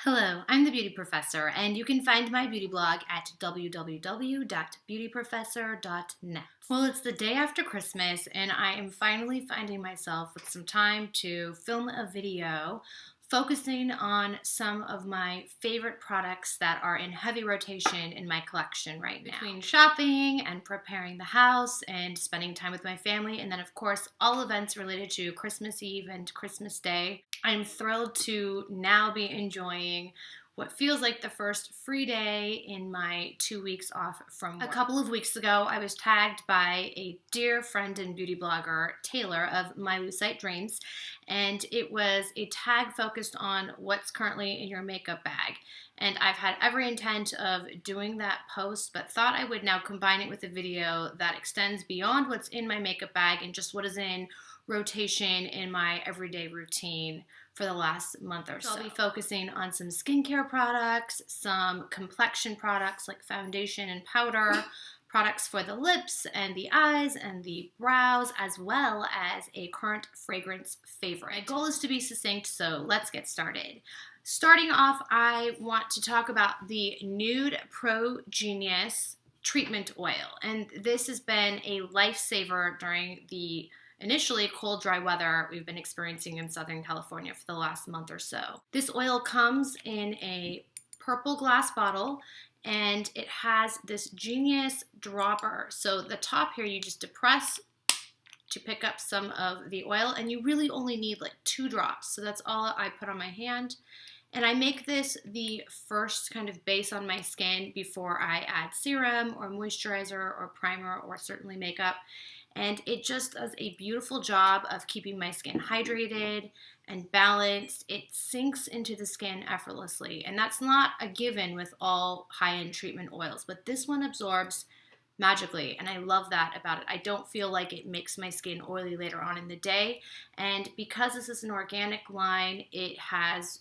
Hello, I'm the Beauty Professor, and you can find my beauty blog at www.beautyprofessor.net. Well, it's the day after Christmas, and I am finally finding myself with some time to film a video focusing on some of my favorite products that are in heavy rotation in my collection right now. Between shopping and preparing the house and spending time with my family, and then of course all events related to Christmas Eve and Christmas Day, I'm thrilled to now be enjoying what feels like the first free day in my 2 weeks off from work. A couple of weeks ago, I was tagged by a dear friend and beauty blogger, Taylor, of My Lucite Dreams, and it was a tag focused on what's currently in your makeup bag. And I've had every intent of doing that post, but thought I would now combine it with a video that extends beyond what's in my makeup bag and just what is in rotation in my everyday routine for the last month or so. I'll be focusing on some skincare products, some complexion products like foundation and powder, products for the lips and the eyes and the brows, as well as a current fragrance favorite. My goal is to be succinct, so let's get started. Starting off, I want to talk about the NUDE ProGenius treatment oil, and this has been a lifesaver during the initially cold, dry weather we've been experiencing in Southern California for the last month or so. This oil comes in a purple glass bottle, and it has this genius dropper. So the top here, you just depress to pick up some of the oil, and you really only need like 2 drops. So that's all I put on my hand. And I make this the first kind of base on my skin before I add serum or moisturizer or primer or certainly makeup. And it just does a beautiful job of keeping my skin hydrated and balanced. It sinks into the skin effortlessly, and that's not a given with all high-end treatment oils, but this one absorbs magically, and I love that about it. I don't feel like it makes my skin oily later on in the day, and because this is an organic line, it has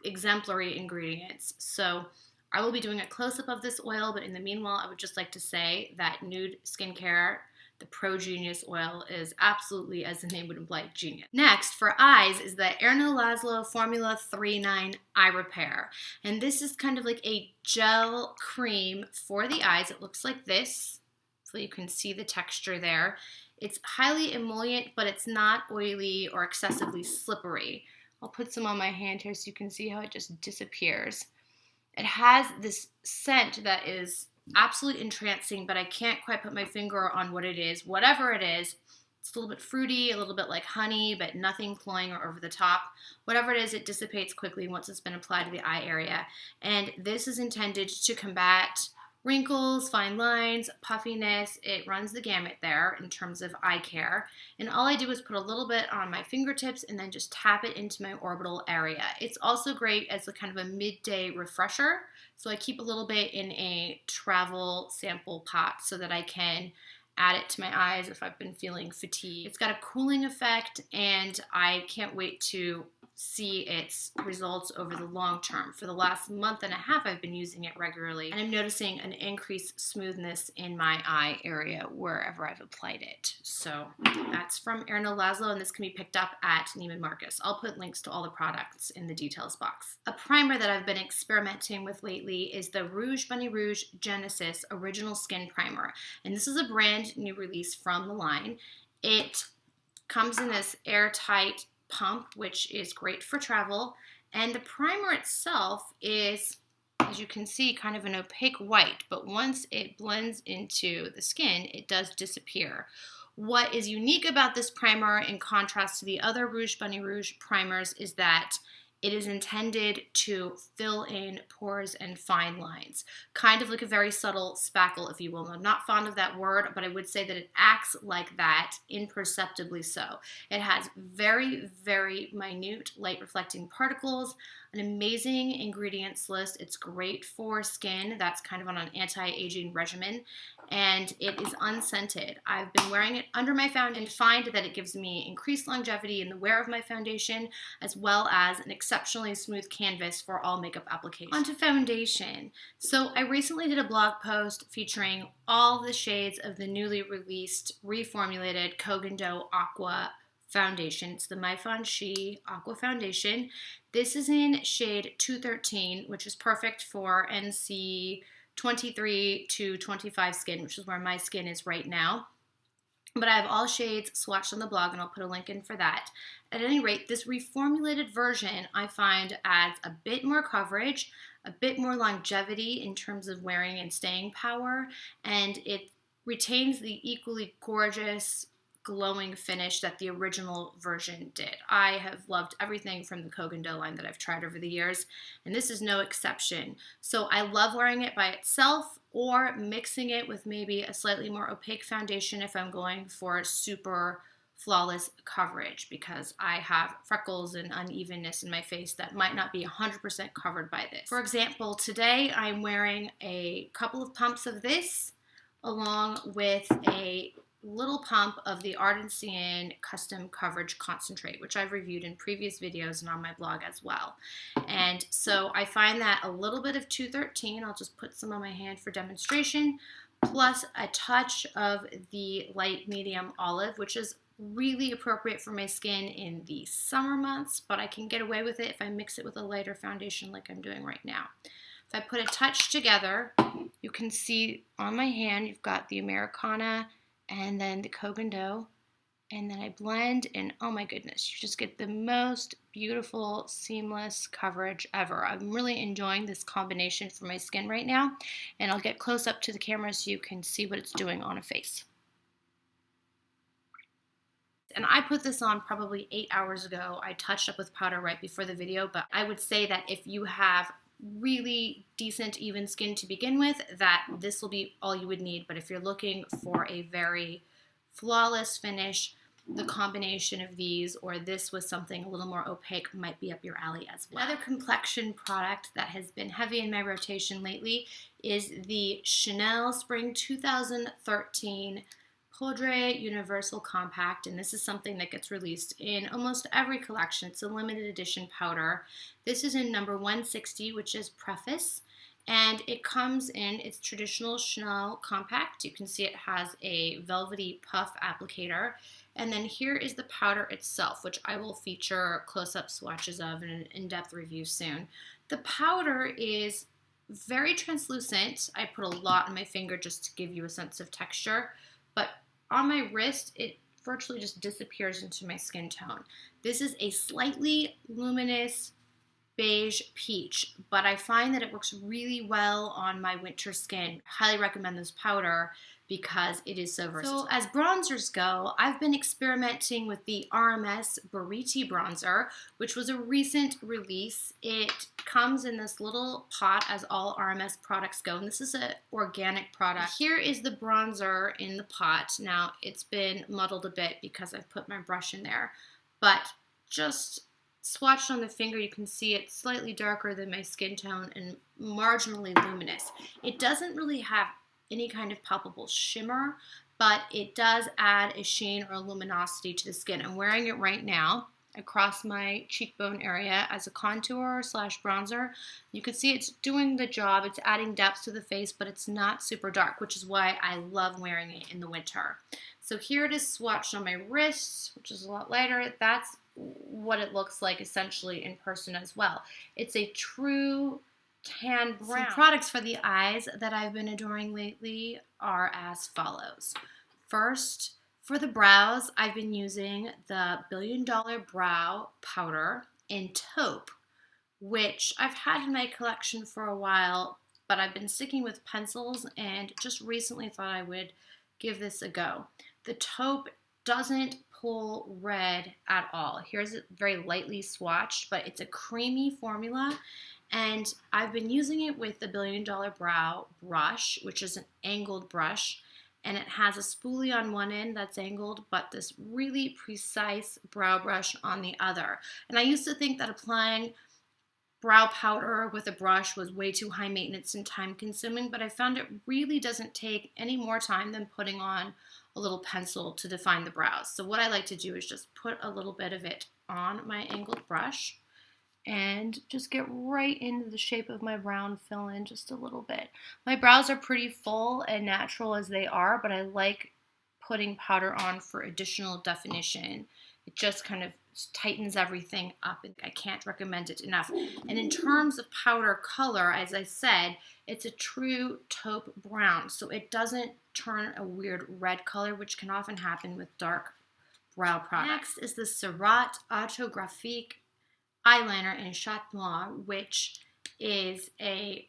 exemplary ingredients. So I will be doing a close-up of this oil, but in the meanwhile, I would just like to say that Nude Skincare, the ProGenius oil, is absolutely, as the name would imply, genius. Next, for eyes, is the Erno Lazlo Phormula 3-9 Eye Repair. And this is kind of like a gel cream for the eyes. It looks like this, so you can see the texture there. It's highly emollient, but it's not oily or excessively slippery. I'll put some on my hand here so you can see how it just disappears. It has this scent that is absolutely entrancing, but I can't quite put my finger on what it is. Whatever it is, it's a little bit fruity, a little bit like honey, but nothing cloying or over the top. Whatever it is, it dissipates quickly once it's been applied to the eye area. And this is intended to combat wrinkles, fine lines, puffiness. It runs the gamut there in terms of eye care. And all I do is put a little bit on my fingertips and then just tap it into my orbital area. It's also great as a kind of a midday refresher. So I keep a little bit in a travel sample pot so that I can add it to my eyes if I've been feeling fatigued. It's got a cooling effect, and I can't wait to see its results over the long term. For the last month and a half, I've been using it regularly, and I'm noticing an increased smoothness in my eye area wherever I've applied it. So that's from Erno Lazlo, and this can be picked up at Neiman Marcus. I'll put links to all the products in the details box. A primer that I've been experimenting with lately is the Rouge Bunny Rouge Genesis Original Skin Primer, and this is a brand new release from the line. It comes in this airtight pump, which is great for travel, and the primer itself is, as you can see, kind of an opaque white, but once it blends into the skin, it does disappear. What is unique about this primer, in contrast to the other Rouge Bunny Rouge primers, is that it is intended to fill in pores and fine lines, kind of like a very subtle spackle, if you will. I'm not fond of that word, but I would say that it acts like that, imperceptibly so. It has very, very minute light-reflecting particles, an amazing ingredients list. It's great for skin that's kind of on an anti-aging regimen, and it is unscented. I've been wearing it under my foundation and find that it gives me increased longevity in the wear of my foundation, as well as an exceptionally smooth canvas for all makeup applications. Onto foundation. So I recently did a blog post featuring all the shades of the newly released reformulated Kogan Dough Aqua foundation. It's the My Fanshi Aqua Foundation. This is in shade 213, which is perfect for NC 23 to 25 skin, which is where my skin is right now. But I have all shades swatched on the blog, and I'll put a link in for that. At any rate, this reformulated version I find adds a bit more coverage, a bit more longevity in terms of wearing and staying power, and it retains the equally gorgeous glowing finish that the original version did. I have loved everything from the Kogan Dough line that I've tried over the years, and this is no exception. So I love wearing it by itself or mixing it with maybe a slightly more opaque foundation if I'm going for super flawless coverage, because I have freckles and unevenness in my face that might not be 100% covered by this. For example, today I'm wearing a couple of pumps of this along with a little pump of the Ardency Custom Coverage Concentrate, which I've reviewed in previous videos and on my blog as well. And so I find that a little bit of 213, I'll just put some on my hand for demonstration, plus a touch of the light medium olive, which is really appropriate for my skin in the summer months, but I can get away with it if I mix it with a lighter foundation like I'm doing right now. If I put a touch together, you can see on my hand, you've got the Americana and then the Kogan Dough, and then I blend, and oh my goodness, you just get the most beautiful, seamless coverage ever. I'm really enjoying this combination for my skin right now, and I'll get close up to the camera so you can see what it's doing on a face. And I put this on probably 8 hours ago. I touched up with powder right before the video, but I would say that if you have really decent even skin to begin with, that this will be all you would need. But if you're looking for a very flawless finish, the combination of these or this with something a little more opaque might be up your alley as well. Another complexion product that has been heavy in my rotation lately is the Chanel Spring 2013 Poudre Universelle Compact, and this is something that gets released in almost every collection. It's a limited edition powder. This is in number 160, which is Preface, and it comes in its traditional Chanel compact. You can see it has a velvety puff applicator, and then here is the powder itself, which I will feature close-up swatches of in an in-depth review soon. The powder is very translucent. I put a lot on my finger just to give you a sense of texture, but on my wrist, it virtually just disappears into my skin tone. This is a slightly luminous beige peach, but I find that it works really well on my winter skin. Highly recommend this powder because it is so versatile. So as bronzers go, I've been experimenting with the RMS Buriti Bronzer, which was a recent release. It comes in this little pot, as all RMS products go, and this is an organic product. Here is the bronzer in the pot. Now, it's been muddled a bit because I've put my brush in there, but just swatched on the finger, you can see it's slightly darker than my skin tone and marginally luminous. It doesn't really have any kind of palpable shimmer, but it does add a sheen or luminosity to the skin. I'm wearing it right now across my cheekbone area as a contour slash bronzer. You can see it's doing the job. It's adding depth to the face, but it's not super dark, which is why I love wearing it in the winter. So here it is swatched on my wrist, which is a lot lighter. That's what it looks like essentially in person as well. It's a true tan brown. Some products for the eyes that I've been adoring lately are as follows. First, for the brows, I've been using the Billion Dollar Brow Powder in Taupe, which I've had in my collection for a while, but I've been sticking with pencils and just recently thought I would give this a go. The Taupe doesn't pull red at all. Here's it very lightly swatched, but it's a creamy formula, and I've been using it with the Billion Dollar Brow brush, which is an angled brush, and it has a spoolie on one end that's angled, but this really precise brow brush on the other. And I used to think that applying brow powder with a brush was way too high maintenance and time consuming, but I found it really doesn't take any more time than putting on a little pencil to define the brows. So what I like to do is just put a little bit of it on my angled brush and just get right into the shape of my brow and fill in just a little bit. My brows are pretty full and natural as they are, but I like putting powder on for additional definition It just kind of tightens everything up. I can't recommend it enough. And in terms of powder color, as I said, it's a true taupe brown, so it doesn't turn a weird red color, which can often happen with dark brow products. Next is the Surratt Autographique eyeliner in Chat Noir, which is a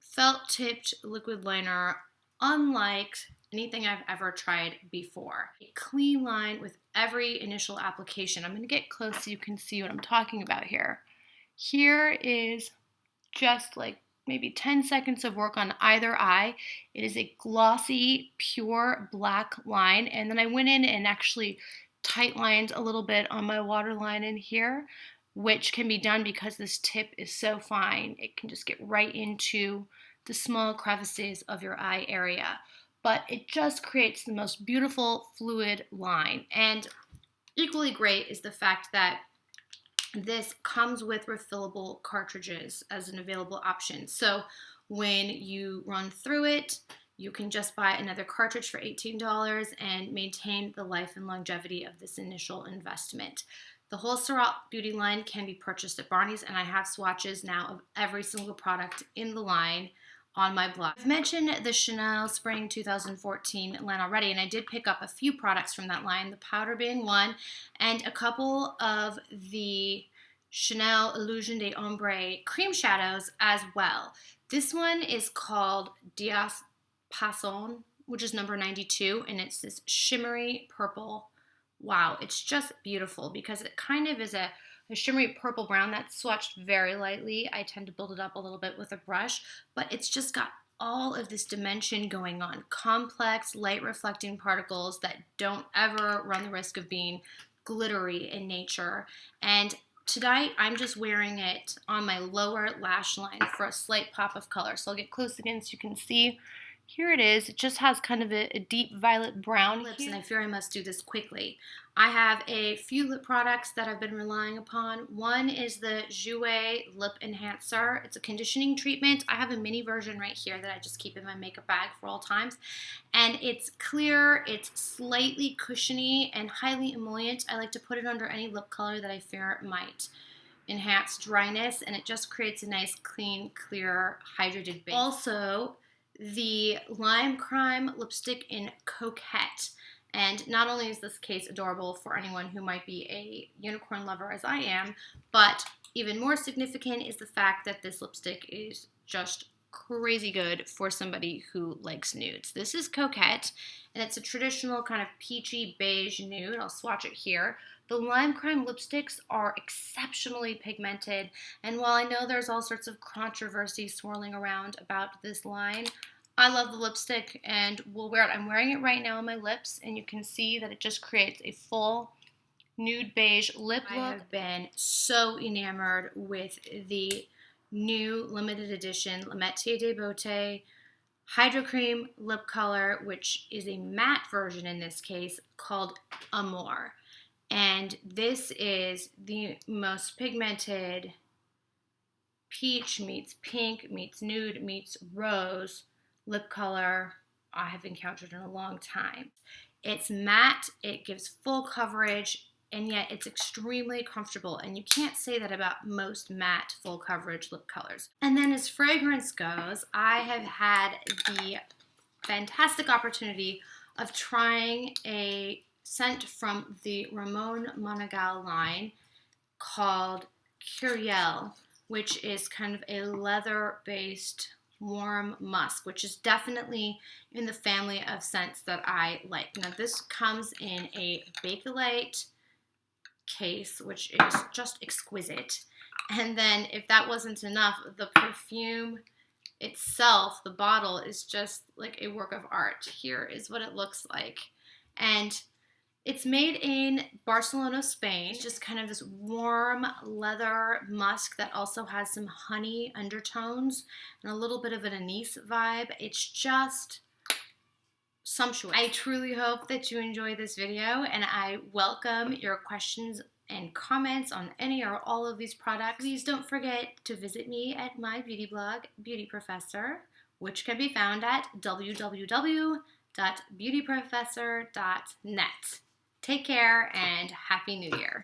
felt-tipped liquid liner unlike anything I've ever tried before. A clean line with every initial application. I'm going to get close so you can see what I'm talking about here. Here is just like maybe 10 seconds of work on either eye. It is a glossy, pure black line, and then I went in and actually tight lined a little bit on my waterline in here, which can be done because this tip is so fine. It can just get right into the small crevices of your eye area. But it just creates the most beautiful fluid line. And equally great is the fact that this comes with refillable cartridges as an available option. So when you run through it, you can just buy another cartridge for $18 and maintain the life and longevity of this initial investment. The whole Surratt beauty line can be purchased at Barney's, and I have swatches now of every single product in the line on my blog. I've mentioned the Chanel Spring 2014 line already, and I did pick up a few products from that line, the powder being one, and a couple of the Chanel Illusion de Ombre cream shadows as well. This one is called Diapason, which is number 92, and it's this shimmery purple. Wow, it's just beautiful because it kind of is a shimmery purple brown that's swatched very lightly. I tend to build it up a little bit with a brush, but it's just got all of this dimension going on. Complex, light reflecting particles that don't ever run the risk of being glittery in nature. And tonight, I'm just wearing it on my lower lash line for a slight pop of color. So I'll get close again so you can see. Here it is. It just has kind of a deep violet brown lips, and I fear I must do this quickly. I have a few lip products that I've been relying upon. One is the Jouer Lip Enhancer. It's a conditioning treatment. I have a mini version right here that I just keep in my makeup bag for all times. And it's clear, it's slightly cushiony, and highly emollient. I like to put it under any lip color that I fear might enhance dryness, and it just creates a nice, clean, clear, hydrated base. Also, the Lime Crime lipstick in Coquette. And not only is this case adorable for anyone who might be a unicorn lover as I am, but even more significant is the fact that this lipstick is just crazy good for somebody who likes nudes. This is Coquette, and it's a traditional kind of peachy beige nude. I'll swatch it here. The Lime Crime lipsticks are exceptionally pigmented, and while I know there's all sorts of controversy swirling around about this line, I love the lipstick and will wear it. I'm wearing it right now on my lips, and you can see that it just creates a full nude beige lip look. I have been so enamored with the new limited edition La Métier de Beauté Hydro Cream lip color, which is a matte version in this case called Amour. And this is the most pigmented peach meets pink meets nude meets rose lip color I have encountered in a long time. It's matte, it gives full coverage, and yet it's extremely comfortable, and you can't say that about most matte full coverage lip colors. And then as fragrance goes, I have had the fantastic opportunity of trying a scent from the Ramon Monegal line called Curiel, which is kind of a leather-based warm musk, which is definitely in the family of scents that I like. Now this comes in a Bakelite case, which is just exquisite. And then if that wasn't enough, the perfume itself, the bottle, is just like a work of art. Here is what it looks like. And it's made in Barcelona, Spain. It's just kind of this warm leather musk that also has some honey undertones and a little bit of an anise vibe. It's just sumptuous. I truly hope that you enjoy this video, and I welcome your questions and comments on any or all of these products. Please don't forget to visit me at my beauty blog, Beauty Professor, which can be found at www.beautyprofessor.net. Take care and Happy New Year.